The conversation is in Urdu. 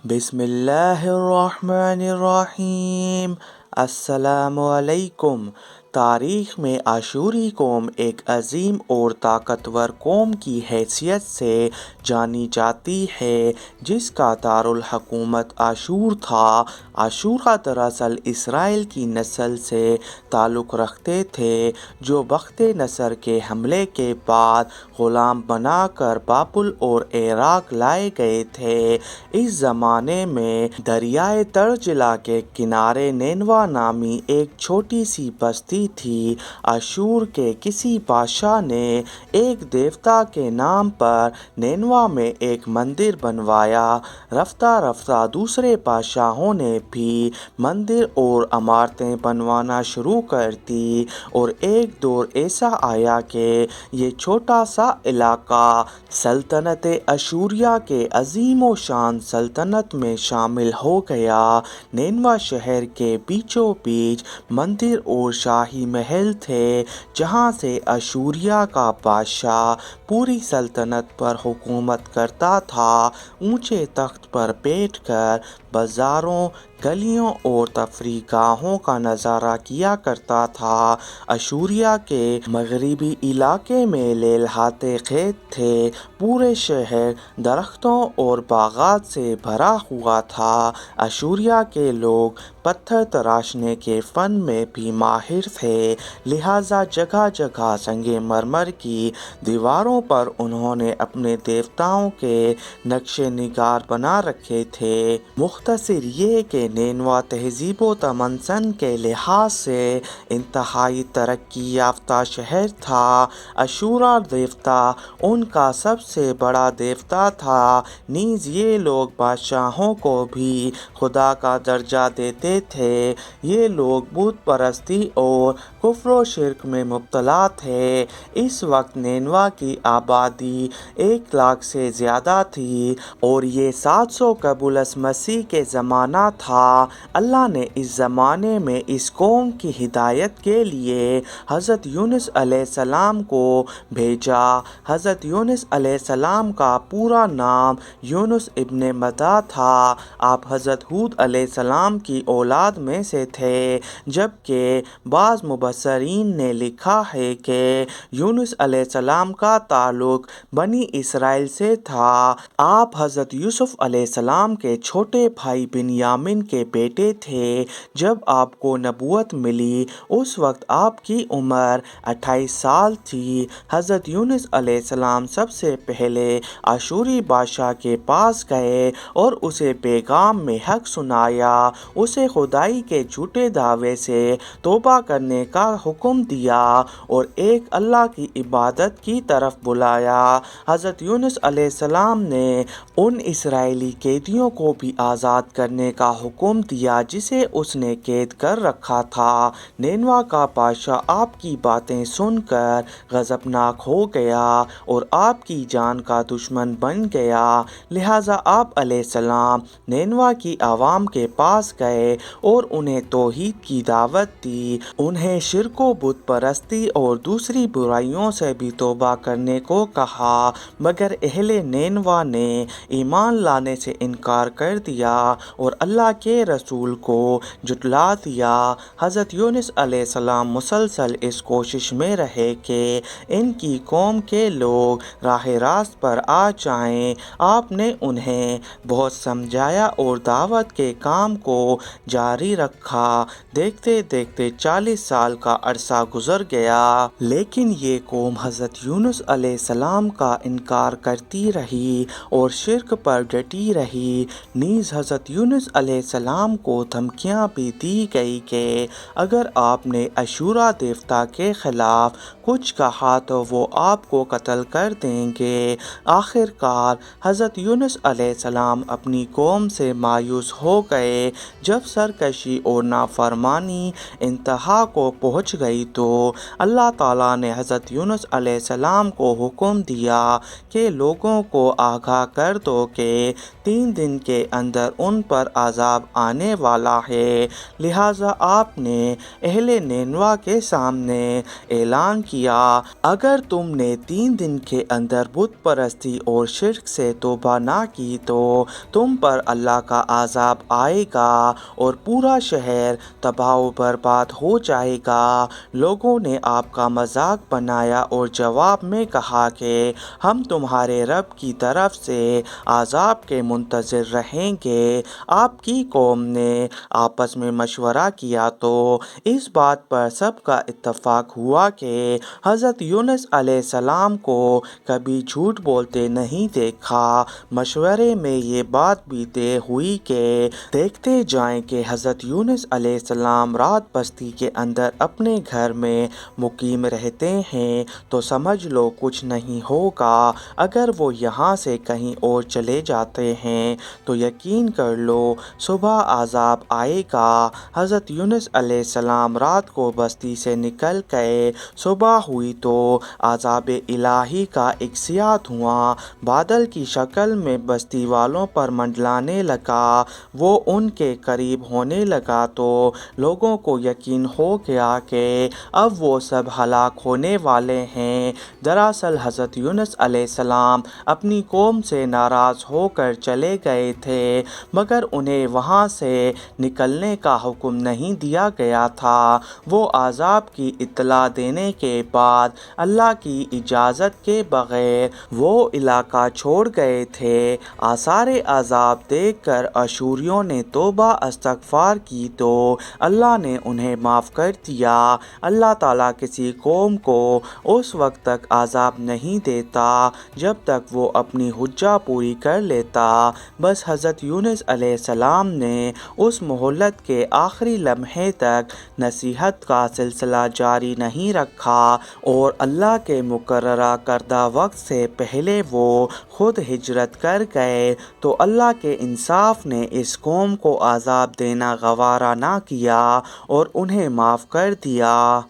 بسم اللہ الرحمن الرحیم۔ السلام علیکم۔ تاریخ میں آشوری قوم ایک عظیم اور طاقتور قوم کی حیثیت سے جانی جاتی ہے جس کا دارالحکومت آشور تھا۔ آشورہ دراصل اسرائیل کی نسل سے تعلق رکھتے تھے جو بخت نصر کے حملے کے بعد غلام بنا کر بابل اور عراق لائے گئے تھے۔ اس زمانے میں دریائے ترجلہ کے کنارے نینوا نامی ایک چھوٹی سی بستی تھی۔ آشور کے کسی بادشاہ نے ایک دیوتا کے نام پر نینوا میں ایک مندر بنوایا۔ رفتہ رفتہ دوسرے بادشاہوں نے بھی مندر اور عمارتیں بنوانا شروع کر دی اور ایک دور ایسا آیا کہ یہ چھوٹا سا علاقہ سلطنت اشوریہ کے عظیم و شان سلطنت میں شامل ہو گیا۔ نینوا شہر کے بیچوں بیچ مندر اور شاہی محل تھے جہاں سے اشوریہ کا بادشاہ پوری سلطنت پر حکومت کرتا تھا۔ اونچے تخت پر بیٹھ کر بازاروں، گلیوں اور تفریح گاہوں کا نظارہ کیا کرتا تھا۔ اشوریہ کے مغربی علاقے میں لہلاتے کھیت تھے۔ پورے شہر درختوں اور باغات سے بھرا ہوا تھا۔ اشوریہ کے لوگ پتھر تراشنے کے فن میں بھی ماہر تھے، لہٰذا جگہ جگہ سنگ مرمر کی دیواروں پر انہوں نے اپنے دیوتاؤں کے نقشے نگار بنا رکھے تھے۔ مختصر یہ کہ نینوا تہذیب و تمدن کے لحاظ سے انتہائی ترقی یافتہ شہر تھا۔ اشورا دیوتا ان کا سب سے بڑا دیوتا تھا، نیز یہ لوگ بادشاہوں کو بھی خدا کا درجہ دیتے تھے۔ یہ لوگ بت پرستی اور کفر و شرک میں مبتلا تھے۔ اس وقت نینوا کی آبادی 1,00,000 سے زیادہ تھی اور یہ 700 قبل مسیح کے زمانہ تھا۔ اللہ نے اس زمانے میں اس قوم کی ہدایت کے لیے حضرت یونس علیہ السلام کو بھیجا۔ حضرت یونس علیہ السلام کا پورا نام یونس ابن متی تھا۔ آپ حضرت ہود علیہ السلام کی اولاد میں سے تھے، جبکہ بعض مبصرین نے لکھا ہے کہ یونس علیہ السلام کا تعلق بنی اسرائیل سے تھا۔ آپ حضرت یوسف علیہ السلام کے چھوٹے بھائی بنیامین کے بیٹے تھے۔ جب آپ کو نبوت ملی اس وقت آپ کی عمر 28 سال تھی۔ حضرت یونس علیہ السلام سب سے پہلے آشوری بادشاہ کے پاس گئے اور اسے پیغام میں حق سنایا، اسے خدائی کے جھوٹے دعوے سے توبہ کرنے کا حکم دیا اور ایک اللہ کی عبادت کی طرف بلایا۔ حضرت یونس علیہ السلام نے ان اسرائیلی قیدیوں کو بھی آزاد کرنے کا حکم دیا جسے اس نے قید کر رکھا تھا۔ نینوا کا بادشاہ آپ کی باتیں سن کر غضبناک ہو گیا اور آپ کی جان کا دشمن بن گیا، لہٰذا آپ علیہ السلام نینوا کی عوام کے پاس گئے اور انہیں توحید کی دعوت دی، انہیں شرک و بت پرستی اور دوسری برائیوں سے بھی توبہ کرنے کو کہا، مگر اہل نینوا نے ایمان لانے سے انکار کر دیا اور اللہ کے رسول کو جھٹلا دیا۔ حضرت یونس علیہ السلام مسلسل اس کوشش میں رہے کہ ان کی قوم کے لوگ راہ راست پر آ جائیں۔ آپ نے انہیں بہت سمجھایا اور دعوت کے کام کو جاری رکھا۔ دیکھتے دیکھتے 40 سال کا عرصہ گزر گیا، لیکن یہ قوم حضرت یونس علیہ السلام کا انکار کرتی رہی اور شرک پر ڈٹی رہی۔ نیز حضرت یونس علیہ السلام کو دھمکیاں بھی دی گئی کہ اگر آپ نے اشورا دیوتا کے خلاف کچھ کہا تو وہ آپ کو قتل کر دیں گے۔ آخر کار حضرت یونس علیہ السلام اپنی قوم سے مایوس ہو گئے۔ جب سرکشی اور نافرمانی انتہا کو پہنچ گئی تو اللہ تعالیٰ نے حضرت یونس علیہ السلام کو حکم دیا کہ لوگوں کو آگاہ کر دو کہ 3 دن کے اندر ان پر عذاب آنے والا ہے۔ لہٰذا آپ نے اہل نینوا کے سامنے اعلان کیا، اگر تم نے 3 دن کے اندر بت پرستی اور شرک سے توبہ نہ کی تو تم پر اللہ کا عذاب آئے گا اور پورا شہر تباہ و برباد ہو جائے گا۔ لوگوں نے آپ کا مذاق بنایا اور جواب میں کہا کہ ہم تمہارے رب کی طرف سے عذاب کے منتظر رہیں گے۔ آپ کی قوم نے آپس میں مشورہ کیا تو اس بات پر سب کا اتفاق ہوا کہ حضرت یونس علیہ السلام کو کبھی جھوٹ بولتے نہیں دیکھا۔ مشورے میں یہ بات بھی طے ہوئی کہ دیکھتے جائیں کہ حضرت یونس علیہ السلام رات بستی کے اندر اپنے گھر میں مقیم رہتے ہیں تو سمجھ لو کچھ نہیں ہوگا، اگر وہ یہاں سے کہیں اور چلے جاتے ہیں تو یقین کر لو صبح عذاب آئے گا۔ حضرت یونس علیہ السلام رات کو بستی سے نکل گئے، صبح ہوئی تو عذاب الہی کا ایک سیاہ دھواں بادل کی شکل میں بستی والوں پر منڈلانے لگا۔ وہ ان کے قریب ہونے لگا تو لوگوں کو یقین ہو گیا کہ اب وہ سب ہلاک ہونے والے ہیں۔ دراصل حضرت یونس علیہ السلام اپنی قوم سے ناراض ہو کر چلے گئے تھے، مگر انہیں وہاں سے نکلنے کا حکم نہیں دیا گیا تھا۔ وہ عذاب کی اطلاع دینے کے بعد اللہ کی اجازت کے بغیر وہ علاقہ چھوڑ گئے تھے۔ آثار عذاب دیکھ کر اشوریوں نے توبہ استغفار کی تو اللہ نے انہیں معاف کر دیا۔ اللہ تعالیٰ کسی قوم کو اس وقت تک عذاب نہیں دیتا جب تک وہ اپنی حجہ پوری کر لیتا۔ بس حضرت یونس علیہ السلام نے اس مہلت کے آخری لمحے تک نصیحت کا سلسلہ جاری نہیں رکھا اور اللہ کے مقررہ کردہ وقت سے پہلے وہ خود ہجرت کر گئے تو اللہ کے انصاف نے اس قوم کو عذاب دینا گوارا نہ کیا اور انہیں معاف کر دیا۔